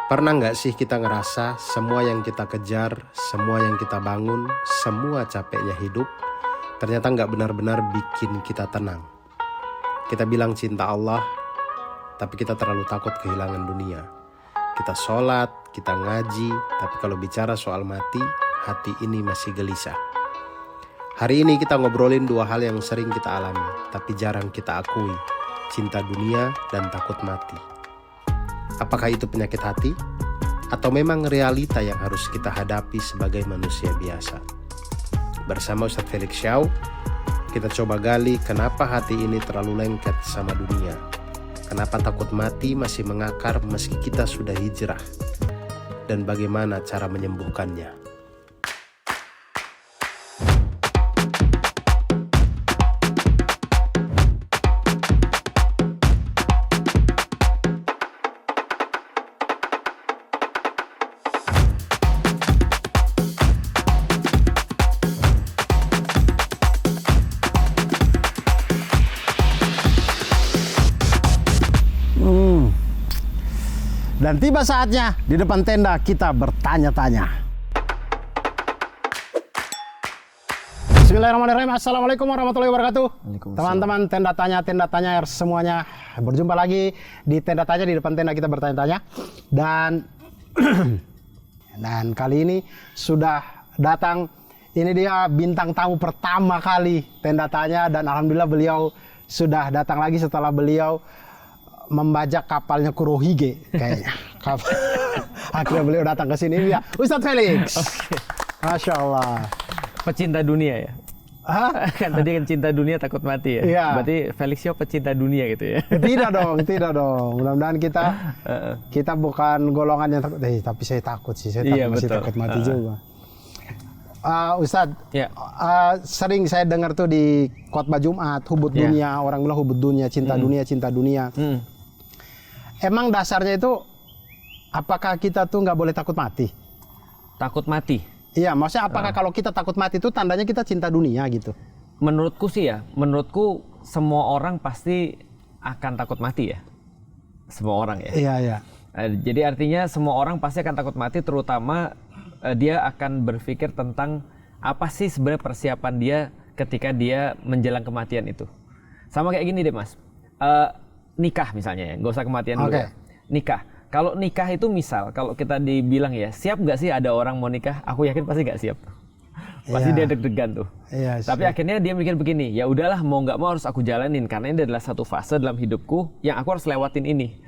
Pernah nggak sih kita ngerasa semua yang kita kejar, semua yang kita bangun, semua capeknya hidup, ternyata nggak benar-benar bikin kita tenang. Kita bilang cinta Allah, tapi kita terlalu takut kehilangan dunia. Kita sholat, kita ngaji, tapi kalau bicara soal mati, hati ini masih gelisah. Hari ini kita ngobrolin dua hal yang sering kita alami, tapi jarang kita akui, cinta dunia dan takut mati. Apakah itu penyakit hati? Atau memang realita yang harus kita hadapi sebagai manusia biasa? Bersama Ustadz Felix Xiao, kita coba gali kenapa hati ini terlalu lengket sama dunia. Kenapa takut mati masih mengakar meski kita sudah hijrah? Dan bagaimana cara menyembuhkannya? Dan tiba saatnya di depan tenda kita bertanya-tanya. Bismillahirrahmanirrahim. Assalamualaikum warahmatullahi wabarakatuh. Teman-teman tenda tanya semuanya, berjumpa lagi di tenda tanya, di depan tenda kita bertanya-tanya. Dan kali ini sudah datang, ini dia bintang tamu pertama kali tenda tanya, dan alhamdulillah beliau sudah datang lagi setelah beliau membajak kapalnya Kurohige kayaknya. Akhirnya beliau datang ke sini, ya Ustadz Felix. Okay. Masya Allah. Pecinta dunia ya? Hah? Kan tadi kan cinta dunia takut mati ya? Iya. Berarti Felix Xiao pecinta dunia gitu ya? Tidak dong. Mudah-mudahan kita bukan golongan yang takut. Tapi saya takut sih, saya masih takut mati juga. Ustadz, ya. Sering saya dengar tuh di khotbah Jumat, hubud dunia, orang bilang hubud dunia, cinta dunia. Emang dasarnya itu, apakah kita tuh nggak boleh takut mati? Takut mati? Iya, maksudnya apakah kalau kita takut mati itu tandanya kita cinta dunia gitu? Menurutku sih ya, menurutku semua orang pasti akan takut mati ya. Semua orang ya? Iya. Jadi artinya semua orang pasti akan takut mati, terutama dia akan berpikir tentang apa sih sebenarnya persiapan dia ketika dia menjelang kematian itu. Sama kayak gini deh mas, nikah misalnya ya, nggak usah kematian dulu ya. Nikah, kalau nikah itu misal, kalau kita dibilang ya, siap nggak sih ada orang mau nikah? Aku yakin pasti nggak siap. Pasti dia deg-degan tuh. Tapi akhirnya dia mikir begini, ya udahlah mau nggak mau harus aku jalanin, karena ini adalah satu fase dalam hidupku yang aku harus lewatin ini.